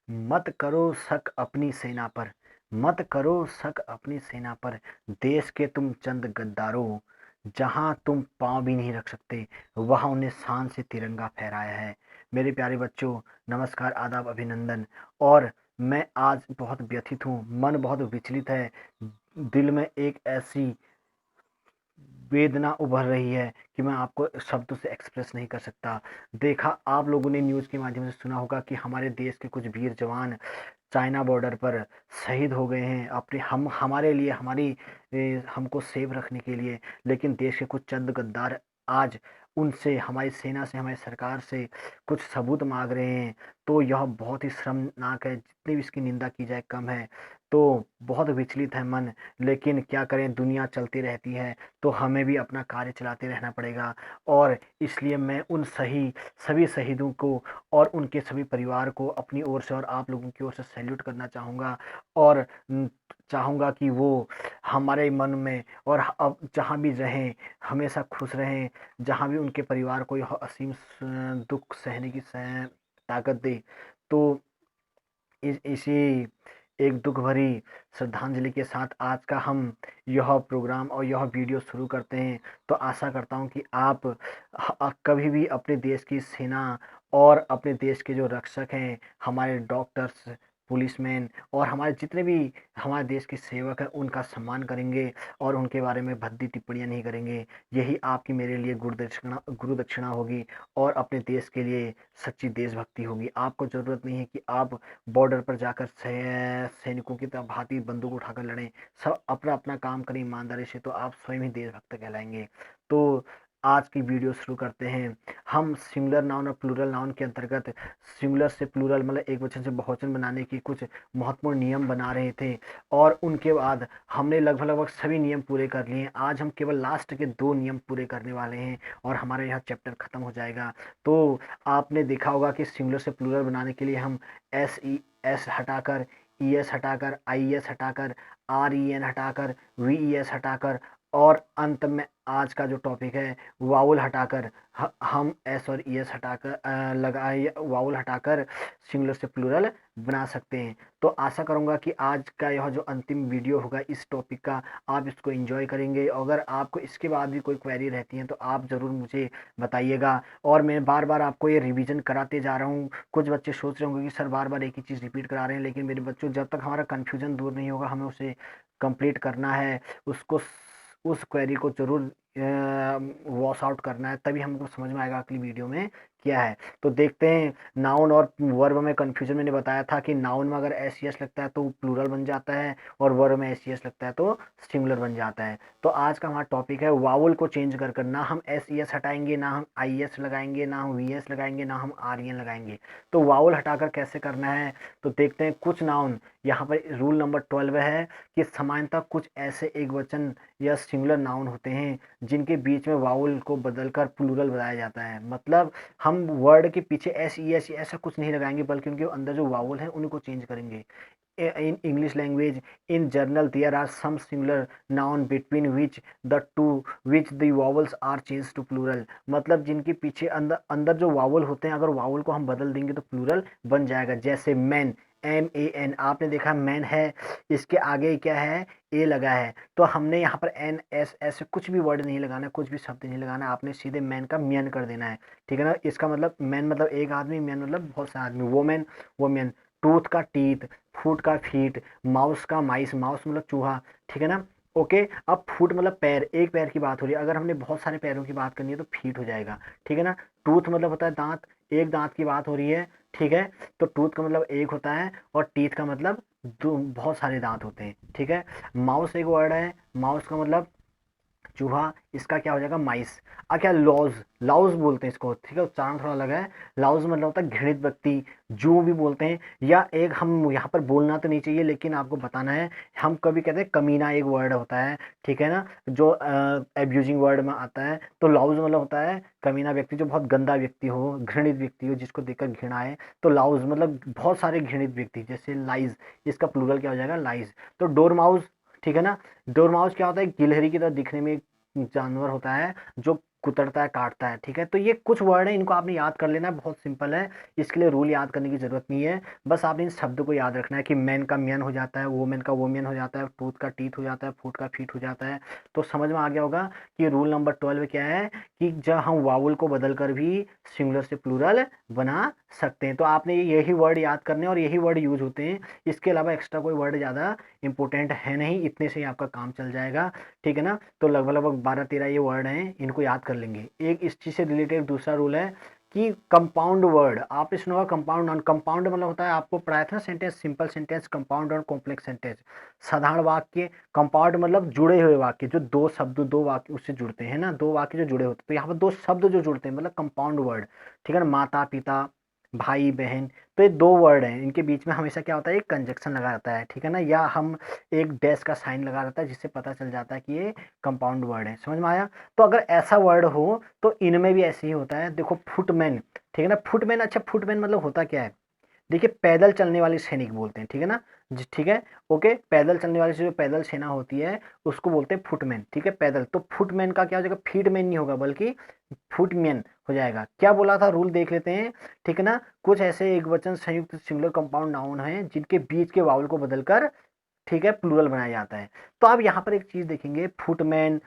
मत करो शक अपनी सेना पर, मत करो शक अपनी सेना पर, देश के तुम चंद गद्दारों, जहां तुम पांव भी नहीं रख सकते वहां उन्हें शान से तिरंगा फहराया है। मेरे प्यारे बच्चों, नमस्कार, आदाब, अभिनंदन। और मैं आज बहुत व्यथित हूँ, मन बहुत विचलित है, दिल में एक ऐसी वेदना उभर रही है कि मैं आपको शब्दों से एक्सप्रेस नहीं कर सकता। देखा, आप लोगों ने न्यूज़ के माध्यम से सुना होगा कि हमारे देश के कुछ वीर जवान चाइना बॉर्डर पर शहीद हो गए हैं अपने हम हमारे लिए, हमको सेव रखने के लिए। लेकिन देश के कुछ चंद गद्दार आज उनसे, हमारी सेना से, हमारी सरकार से कुछ सबूत मांग रहे हैं। तो यह बहुत ही शर्मनाक है, जितनी भी इसकी निंदा की जाए कम है। तो बहुत विचलित है मन, लेकिन क्या करें, दुनिया चलती रहती है, तो हमें भी अपना कार्य चलाते रहना पड़ेगा। और इसलिए मैं उन सभी शहीदों को और उनके सभी परिवार को अपनी ओर से और आप लोगों की ओर से सैल्यूट करना चाहूँगा। और चाहूँगा कि वो हमारे मन में और अब जहाँ भी रहें हमेशा खुश रहें, जहाँ भी उनके परिवार को यह असीम दुख सहने की ताकत दे। तो इसी एक दुख भरी श्रद्धांजलि के साथ आज का हम यह प्रोग्राम और यह वीडियो शुरू करते हैं। तो आशा करता हूं कि आप कभी भी अपने देश की सेना और अपने देश के जो रक्षक हैं, हमारे डॉक्टर्स, पुलिसमैन और हमारे जितने भी हमारे देश के सेवक हैं, उनका सम्मान करेंगे और उनके बारे में भद्दी टिप्पणियां नहीं करेंगे। यही आपकी मेरे लिए गुरु दक्षिणा होगी और अपने देश के लिए सच्ची देशभक्ति होगी। आपको ज़रूरत नहीं है कि आप बॉर्डर पर जाकर सैनिकों की तरह भांति बंदूक उठाकर लड़ें। सब अपना अपना काम करें ईमानदारी से, तो आप स्वयं ही देशभक्त कहलाएंगे। तो आज की वीडियो शुरू करते हैं। हम सिंगुलर नाउन और प्लूरल नाउन के अंतर्गत सिंगुलर से प्लूरल मतलब एक वचन से बहुवचन बनाने की कुछ महत्वपूर्ण नियम बना रहे थे। और उनके बाद हमने लगभग लगभग सभी नियम पूरे कर लिए हैं। आज हम केवल लास्ट के 2 नियम पूरे करने वाले हैं और हमारा यह चैप्टर खत्म हो जाएगा। तो आपने देखा होगा कि सिंगुलर से प्लूरल बनाने के लिए हम एस हटाकर, ई एस हटाकर, आई एस हटाकर, आर ई एन हटाकर, वी ई एस हटाकर और अंत में आज का जो टॉपिक है वाउल हटाकर, हम एस और ई एस हटाकर लगाए वाउल हटाकर सिंगुलर से प्लूरल बना सकते हैं। तो आशा करूंगा कि आज का यह जो अंतिम वीडियो होगा इस टॉपिक का, आप इसको एंजॉय करेंगे। अगर आपको इसके बाद भी कोई क्वेरी रहती है तो आप ज़रूर मुझे बताइएगा। और मैं बार बार आपको ये रिवीजन कराते जा रहा हूँ। कुछ बच्चे सोच रहे होंगे कि सर बार बार एक ही चीज़ रिपीट करा रहे हैं, लेकिन मेरे बच्चों, जब तक हमारा कन्फ्यूजन दूर नहीं होगा हमें उसे कंप्लीट करना है, उसको उस क्वेरी को जरूर वॉश आउट करना है, तभी हमको समझ में आएगा अगली वीडियो में क्या है। तो देखते हैं। नाउन और वर्ब में कन्फ्यूजन मैंने बताया था कि नाउन में अगर एस एस लगता है तो प्लूरल बन जाता है और वर्ब में एस एस लगता है तो सिंगुलर बन जाता है। तो आज का हमारा टॉपिक है वावल को चेंज कर ना हम एस ई एस हटाएंगे, ना हम आई एस लगाएंगे, ना हम वी एस लगाएंगे, ना हम आर एन लगाएंगे। तो वावल हटाकर कैसे करना है, तो देखते हैं। कुछ नाउन यहाँ पर रूल नंबर 12 है कि सामान्यतः कुछ ऐसे एक वचन या सिंगुलर नाउन होते हैं जिनके बीच में वाउल को बदलकर प्लूरल बनाया जाता है। मतलब हम वर्ड के पीछे एस ई एस ऐसा कुछ नहीं लगाएंगे, बल्कि उनके अंदर जो वाउल है उनको चेंज करेंगे। in English language, in general, there are some singular noun between which the vowels are changed to plural। मतलब जिनके पीछे अंदर अंदर जो वावल होते हैं, अगर वावल को हम बदल देंगे तो प्लूरल बन जाएगा। जैसे मैन, MAN, आपने देखा मैन है, इसके आगे क्या है, ए लगा है, तो हमने यहाँ पर NS कुछ भी वर्ड नहीं लगाना, कुछ भी शब्द नहीं लगाना, आपने सीधे मैन का म्यान कर देना है। ठीक है ना। इसका मतलब मैन मतलब एक आदमी, मैन मतलब बहुत सा आदमी, वो मैन, टूथ का टीथ, फुट का फीट, माउस का माइस, माउस मतलब चूहा। ठीक है ना। ओके। अब फुट मतलब पैर, एक पैर की बात हो रही है, अगर हमने बहुत सारे पैरों की बात करनी है तो फीट हो जाएगा। ठीक है ना। टूथ मतलब होता है दांत, एक दांत की बात हो रही है। ठीक है। तो टूथ का मतलब एक होता है और टीथ का मतलब दो, बहुत सारे दांत होते हैं। ठीक है। माउस एक वर्ड है, माउस का मतलब चूहा, इसका क्या हो जाएगा, माइस। क्या लॉज, लाउज बोलते हैं इसको। ठीक है, उच्चारण थोड़ा अलग है। लाउज मतलब होता है घृणित व्यक्ति, जो भी बोलते हैं। या एक हम यहाँ पर बोलना तो नहीं चाहिए लेकिन आपको बताना है, हम कभी कहते हैं कमीना एक वर्ड होता है। ठीक है ना, जो एब्यूजिंग वर्ड में आता है। तो लाउज मतलब होता है कमीना व्यक्ति, जो बहुत गंदा व्यक्ति हो, घृणित व्यक्ति हो, जिसको देखकर घृणा है। तो लाउज मतलब बहुत सारे घृणित व्यक्ति। जैसे लाइज, इसका प्लूरल क्या हो जाएगा, लाइज। तो डोरमाउस, ठीक है ना। डोरमाउस क्या होता है, गिलहरी की तरह दिखने में एक जानवर होता है जो कुतरता है, काटता है, ठीक है। तो ये कुछ वर्ड है, इनको आपने याद कर लेना है, बहुत सिंपल है, इसके लिए रूल याद करने की जरूरत नहीं है। बस आपने इन शब्दों को याद रखना है कि मैन का म्यान हो जाता है, वोमेन का वोमियन हो जाता है, टूथ का टीथ हो जाता है, फूट का फीट हो जाता है। तो समझ में आ गया होगा कि रूल नंबर 12 क्या है कि जब हम वावुल को बदल कर भी सिंगुलर से प्लूरल बना सकते हैं। तो आपने यही वर्ड याद करने और यही वर्ड यूज होते हैं, इसके अलावा एक्स्ट्रा कोई वर्ड ज़्यादा इंपॉर्टेंट है नहीं, इतने से ही आपका काम चल जाएगा, ठीक है ना। तो लगभग लगभग 12-13 ये वर्ड हैं, इनको याद कर लेंगे। एक इस चीज़ से रिलेटेड दूसरा रूल है कि कंपाउंड वर्ड, आपने सुना होगा कंपाउंड नाउन। कंपाउंड मतलब होता है, आपको पढ़ाया था ना सेंटेंस, सिंपल सेंटेंस, कंपाउंड और कॉम्प्लेक्स सेंटेंस। साधारण वाक्य, कंपाउंड मतलब जुड़े हुए वाक्य, जो दो शब्द दो वाक्य उससे जुड़ते हैं ना, दो वाक्य जो जुड़े होते हैं, तो यहाँ पर दो शब्द जो जुड़ते हैं मतलब कंपाउंड वर्ड, ठीक है ना। माता पिता, भाई बहन, तो ये दो वर्ड हैं, इनके बीच में हमेशा क्या होता है, एक कंजक्शन लगा रहता है, ठीक है ना, या हम एक डैश का साइन लगा रहता है, जिससे पता चल जाता है कि ये कंपाउंड वर्ड है। समझ में आया। तो अगर ऐसा वर्ड हो तो इनमें भी ऐसे ही होता है। देखो फुटमैन, ठीक है ना, फुटमैन, अच्छा फुटमैन मतलब होता क्या है, देखिए पैदल चलने वाले सैनिक बोलते हैं, ठीक है ना जी, ठीक है, ओके। पैदल चलने वाली जो पैदल सेना होती है उसको बोलते हैं फुटमैन, ठीक है, पैदल। तो फुटमैन का क्या हो जाएगा, फीडमैन नहीं होगा बल्कि फुटमैन हो जाएगा। क्या बोला था, रूल देख लेते हैं, ठीक है ना। कुछ ऐसे एक वचन संयुक्त सिंगुलर कंपाउंड नाउन हैं जिनके बीच के वावल को बदलकर, ठीक है, प्लूरल बनाया जाता है। तो आप यहाँ पर एक चीज देखेंगे, फुटमैन,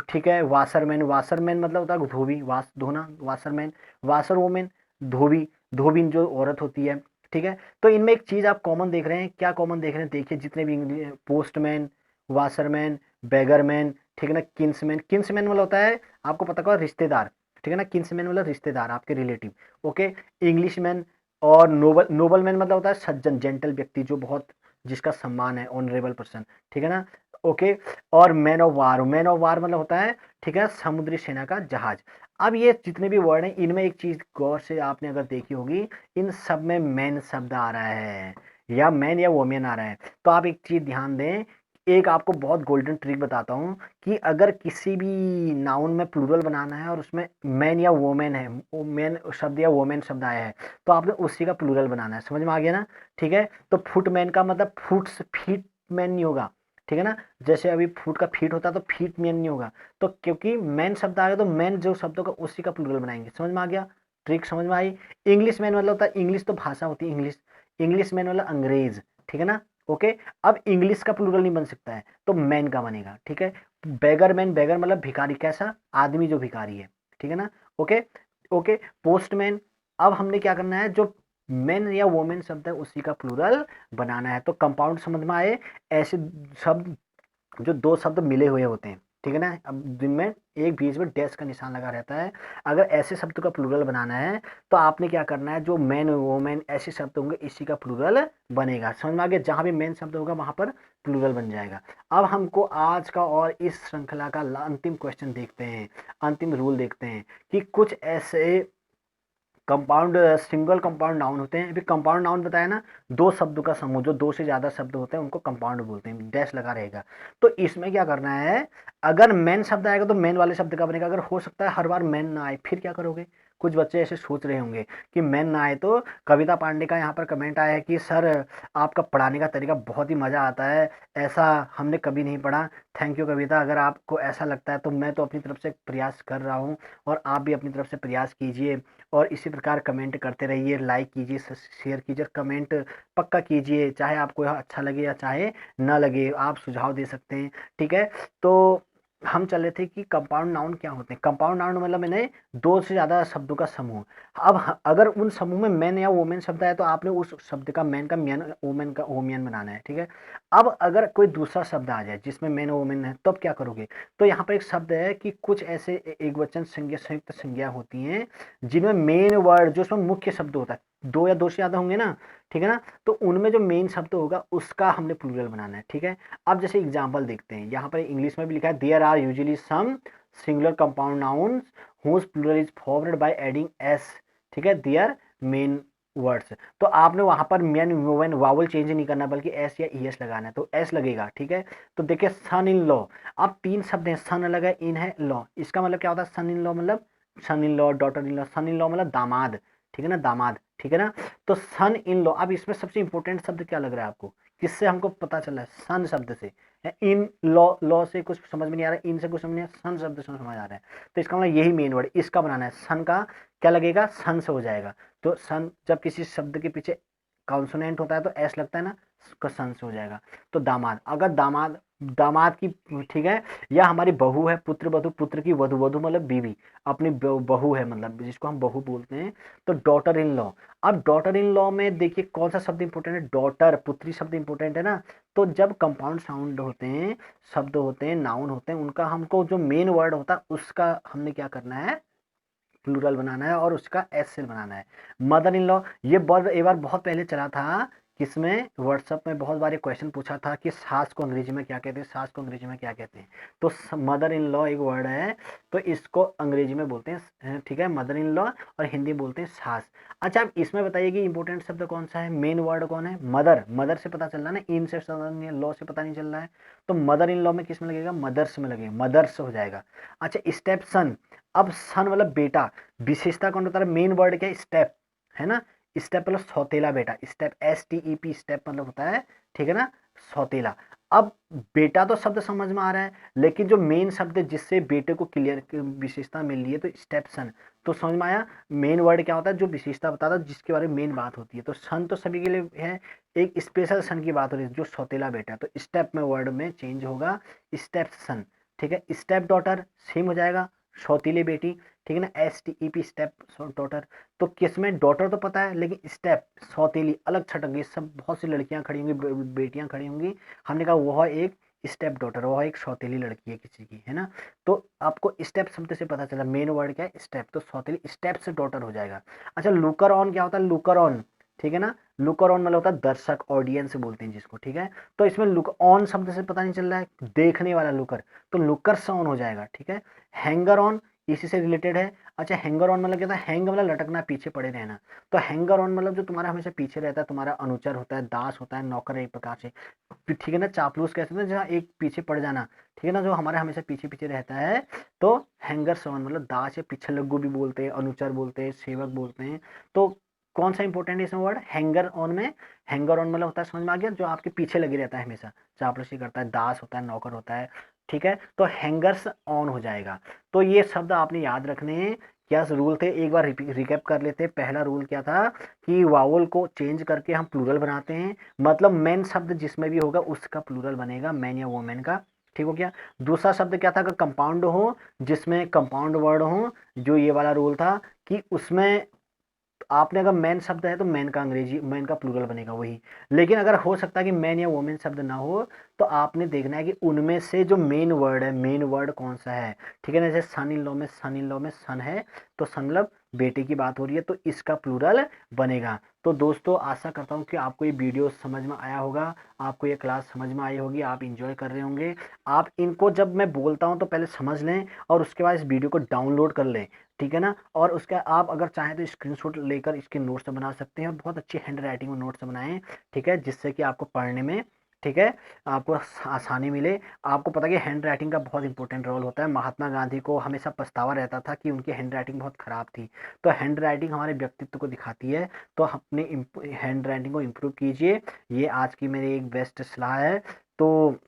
ठीक है, वाशरमैन, वाशरमैन मतलब होता है धोबी, वाश धोना, वाशरमैन, वाशर वोमेन, धोबी, धोबिन जो औरत होती है, ठीक है। तो इनमें एक चीज आप कॉमन देख रहे हैं, क्या कॉमन देख रहे हैं, देखिए जितने भी इंग्लिश, पोस्टमैन, वाशरमैन, बेगरमैन, ठीक है ना, किन्समैन, किन्समैन मतलब होता है, आपको पता होगा रिश्तेदार, ठीक है ना, किन्समैन मतलब रिश्तेदार, आपके रिलेटिव, ओके। इंग्लिशमैन और नोबल, नोबलमैन मतलब होता है सज्जन, जेंटल व्यक्ति, जो बहुत जिसका सम्मान है, ऑनरेबल पर्सन, ठीक है ना, ओके। और man of war, man of war मतलब होता है, ठीक है, समुद्री सेना का जहाज। अब ये जितने भी वर्ड हैं इनमें एक चीज गौर से आपने अगर देखी होगी, इन सब में मैन शब्द आ रहा है, या मैन या वोमेन आ रहा है। तो आप एक चीज ध्यान दें, एक आपको बहुत गोल्डन ट्रिक बताता हूँ कि अगर किसी भी नाउन में प्लूरल बनाना है और उसमें मैन या वोमेन है, मैन शब्द या वोमेन शब्द आया है, तो आपने उसी का प्लूरल बनाना है। समझ में आ गया ना, ठीक है। तो फुटमैन का मतलब फुट्स, फीट मैन नहीं होगा, ठीक है ना। जैसे अभी फुट का फीट होता तो फीट मैन नहीं होगा, तो क्योंकि मैन शब्द आ गया तो मैन जो शब्द होगा उसी का प्लूरल बनाएंगे। समझ में आ गया, ट्रिक समझ में आई। इंग्लिश मैन मतलब होता है, इंग्लिश तो भाषा होती है, इंग्लिश, इंग्लिश मैन मतलब अंग्रेज, ठीक है ना, ओके। अब इंग्लिश का प्लूरल नहीं बन सकता है तो मैन का बनेगा, ठीक है। बेगर मैन, बेगर मतलब भिखारी, कैसा आदमी जो भिखारी है, ठीक है ना, ओके, ओके। पोस्टमैन, अब हमने क्या करना है, जो मेन या वोमेन शब्द है उसी का प्लूरल बनाना है। तो कंपाउंड समझ में आए, ऐसे शब्द जो दो शब्द मिले हुए होते हैं, ठीक है ना, अब जिनमें एक बीच में डैश का निशान लगा रहता है, अगर ऐसे शब्द का प्लूरल बनाना है तो आपने क्या करना है, जो मैन वोमेन ऐसे शब्द होंगे इसी का प्लूरल बनेगा। समझ में आ गया, जहां भी मेन शब्द होगा वहां पर प्लूरल बन जाएगा। अब हमको आज का और इस श्रृंखला का अंतिम क्वेश्चन देखते हैं, अंतिम रूल देखते हैं कि कुछ ऐसे कंपाउंड, सिंगल कंपाउंड नाउन होते हैं। अभी कंपाउंड नाउन बताया ना, दो शब्दों का समूह, जो दो से ज्यादा शब्द होते हैं उनको कंपाउंड बोलते हैं, डैश लगा रहेगा। तो इसमें क्या करना है, अगर मैन शब्द आएगा तो मैन वाले शब्द का बनेगा। अगर हो सकता है हर बार मैन ना आए, फिर क्या करोगे। कुछ बच्चे ऐसे सोच रहे होंगे कि मैन ना आए, तो कविता पांडे का यहाँ पर कमेंट आया है कि सर आपका पढ़ाने का तरीका बहुत ही मजा आता है, ऐसा हमने कभी नहीं पढ़ा। थैंक यू कविता, अगर आपको ऐसा लगता है तो मैं तो अपनी तरफ से प्रयास कर रहा हूँ, और आप भी अपनी तरफ से प्रयास कीजिए, और इसी प्रकार कमेंट करते रहिए, लाइक कीजिए, शेयर कीजिए, कमेंट पक्का कीजिए, चाहे आपको यह अच्छा लगे या चाहे ना लगे, आप सुझाव दे सकते हैं, ठीक है। तो हम चल रहे थे कि कंपाउंड नाउन क्या होते हैं। कंपाउंड नाउन मतलब मैंने दो से ज्यादा शब्दों का समूह। अब अगर उन समूह में मैन या वोमेन शब्द है तो आपने उस शब्द का मैन का मैन, वोमेन का वोमियन बनाना है, ठीक है। अब अगर कोई दूसरा शब्द आ जाए जिसमें मैन और वोमेन है, तब क्या करोगे। तो यहाँ पर एक शब्द है कि कुछ ऐसे एक वचन संज्ञा, संयुक्त संज्ञा होती हैं जिनमें मेन वर्ड, जो उसमें मुख्य शब्द होता है, दो या दो से ज्यादा होंगे ना, ठीक है ना, तो उनमें जो मेन शब्द होगा उसका हमने प्लूरल बनाना है, ठीक है। अब जैसे एग्जांपल देखते हैं, यहाँ पर इंग्लिश में भी लिखा है, there are usually some singular compound nouns whose plural is formed by adding S, ठीक है, देयर मेन वर्ड्स। तो आपने वहां पर मेन वोवेन वावल चेंज नहीं करना, बल्कि एस या ई एस लगाना है, तो एस लगेगा, ठीक है। तो देखिए सन इन लॉ, अब तीन शब्द हैं, सन अलग है, इन है, लॉ, इसका मतलब क्या होता है, सन इन लॉ मतलब son in law, daughter in law, son in law मतलब दामाद, ठीक है ना, दामाद, ठीक है ना। तो सन इन लॉ, अब इसमें सबसे इंपॉर्टेंट शब्द क्या लग रहा है आपको, किससे हमको पता चल रहा है, सन शब्द से। इन लॉ, लॉ से कुछ समझ में नहीं आ रहा है, इन से कुछ समझ नहीं आ रहा है, सन शब्द से समझ आ रहा है। तो इसका मतलब यही मेन वर्ड इसका बनाना है, सन का क्या लगेगा, सन से हो जाएगा। तो सन जब किसी शब्द के पीछे कॉन्सोनेंट होता है तो एस लगता है ना, उसका सन से हो जाएगा। तो दामाद, अगर दामाद, दामाद की, ठीक है, या हमारी बहू है, पुत्र वधु, पुत्र की वधु, वधु मतलब बीवी, अपनी बहू है मतलब जिसको हम बहू बोलते हैं, तो डॉटर इन लॉ। अब डॉटर इन लॉ में देखिए कौन सा शब्द इंपॉर्टेंट है, डॉटर, पुत्री शब्द इंपॉर्टेंट है ना। तो जब कंपाउंड साउंड होते हैं, शब्द होते हैं, नाउन होते हैं, उनका हमको जो मेन वर्ड होता है उसका हमने क्या करना है, प्लूरल बनाना है और उसका एस से बनाना है। मदर इन लॉ, ये वर्ड एक बार बहुत पहले चला था, किसमें, व्हाट्सएप में बहुत बार क्वेश्चन पूछा था कि सास को अंग्रेजी में क्या कहते हैं, सास को अंग्रेजी में क्या कहते हैं। तो मदर इन लॉ एक वर्ड है, तो इसको अंग्रेजी में बोलते हैं, ठीक है, मदर इन लॉ, और हिंदी में बोलते हैं सास। अच्छा अब इसमें बताइए कि इंपॉर्टेंट शब्द कौन सा है, मेन वर्ड कौन है, मदर, मदर से पता चल रहा है ना, इन से लॉ से पता नहीं चल रहा है। तो मदर इन लॉ में किस में लगेगा, मदर्स में लगेगा, मदर्स हो जाएगा। अच्छा स्टेप सन, अब सन मतलब बेटा, विशेषता कौन होता है, मेन वर्ड क्या है, स्टेप, है ना। स्टेप मतलब सौतेला बेटा, स्टेप, STEP, स्टेप मतलब होता है, ठीक है ना, सौतेला। अब बेटा तो शब्द समझ में आ रहा है, लेकिन जो मेन शब्द है जिससे बेटे को क्लियर विशेषता मिल रही है, तो स्टेप सन, तो समझ में आया। मेन वर्ड क्या होता है, जो विशेषता बताता है, जिसके बारे में मेन बात होती है। तो सन तो सभी के लिए है, एक स्पेशल सन की बात हो रही है जो सौतेला बेटा, तो स्टेप में वर्ड में चेंज होगा, स्टेप सन, ठीक है। स्टेप डॉटर सेम हो जाएगा, सौतीली बेटी, ठीक है ना, STEP, स्टेप डॉटर। तो किसमें डॉटर तो पता है, लेकिन स्टेप, सौतेली अलग छटक, सब बहुत सी लड़कियां खड़ी होंगी, बेटियां खड़ी होंगी, हमने कहा वह एक स्टेप डॉटर, वह एक सौतेली लड़की है किसी की, है ना। तो आपको स्टेप शब्द से पता चला मेन वर्ड क्या है, स्टेप, तो सौतेली स्टेप से डॉटर हो जाएगा। अच्छा लुकर ऑन क्या होता है, लुकर ऑन, ठीक है ना, लुकर ऑन मतलब होता है दर्शक, ऑडियंस बोलते हैं जिसको, ठीक है। तो इसमें लुक ऑन शब्द से पता नहीं चल रहा है, देखने वाला लुकर, तो लुकर्स ऑन हो जाएगा, ठीक है। हैंगर ऑन इसी से रिलेटेड है। अच्छा हैंगर ऑन मतलब क्या था, हैंग मतलब लटकना, पीछे पड़े रहना। तो हैंगर ऑन मतलब जो तुम्हारा हमेशा पीछे रहता है, तुम्हारा अनुचर होता है, दास होता है, नौकर है, एक प्रकार से, ठीक है ना। चापलूस कहते हैं ना, जहाँ एक पीछे पड़ जाना, ठीक है ना, जो हमारे हमेशा पीछे पीछे रहता है। तो हैंगर ऑन मतलब दास या पीछे लग्गू भी बोलते हैं, अनुचर बोलते हैं, सेवक बोलते हैं। तो कौन सा इंपॉर्टेंट है इसमें वर्ड, हैंगर ऑन में, हैंगर ऑन मतलब होता है, समझ में आ गया, जो आपके पीछे लगे रहता है हमेशा, चापलूसी करता है, दास होता है, नौकर होता है, ठीक है। तो हैंगर्स ऑन हो जाएगा। तो ये शब्द आपने याद रखने हैं। क्या रूल थे, एक बार रिकैप कर लेते हैं। पहला रूल क्या था कि वावल को चेंज करके हम प्लूरल बनाते हैं, मतलब मैन शब्द जिसमें भी होगा उसका प्लूरल बनेगा, मैन या वोमेन का, ठीक हो गया। दूसरा शब्द क्या था, अगर कंपाउंड हो, जिसमें कंपाउंड वर्ड हो, जो ये वाला रूल था कि उसमें आपने अगर मैन शब्द है तो मैन का अंग्रेजी, मैन का प्लूरल बनेगा वही। लेकिन अगर हो सकता है कि मैन या वोमेन शब्द ना हो, तो आपने देखना है कि उनमें से जो मेन वर्ड है, मेन वर्ड कौन सा है, ठीक है ना। जैसे सन इन लॉ में, सन इन लॉ में सन है, तो सन मतलब बेटे की बात हो रही है, तो इसका प्लूरल बनेगा। तो दोस्तों आशा करता हूँ कि आपको ये वीडियो समझ में आया होगा, आपको ये क्लास समझ में आई होगी, आप इंजॉय कर रहे होंगे। आप इनको जब मैं बोलता हूँ तो पहले समझ लें, और उसके बाद इस वीडियो को डाउनलोड कर लें, ठीक है ना। और उसका आप अगर चाहें तो स्क्रीनशॉट लेकर इसके नोट्स बना सकते हैं, और बहुत अच्छी हैंड राइटिंग में नोट्स बनाएं, ठीक है, जिससे कि आपको पढ़ने में, ठीक है, आपको आसानी मिले। आपको पता है कि हैंड राइटिंग का बहुत इंपॉर्टेंट रोल होता है। महात्मा गांधी को हमेशा पछतावा रहता था कि उनकी हैंड राइटिंग बहुत खराब थी। तो हैंड राइटिंग हमारे व्यक्तित्व को दिखाती है, तो अपने हैंड राइटिंग को इम्प्रूव कीजिए। ये आज की मेरी एक बेस्ट सलाह है। तो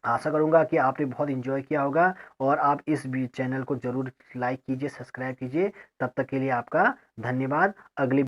आशा करूंगा कि आपने बहुत एंजॉय किया होगा, और आप इस भी चैनल को जरूर लाइक कीजिए, सब्सक्राइब कीजिए। तब तक के लिए आपका धन्यवाद। अगली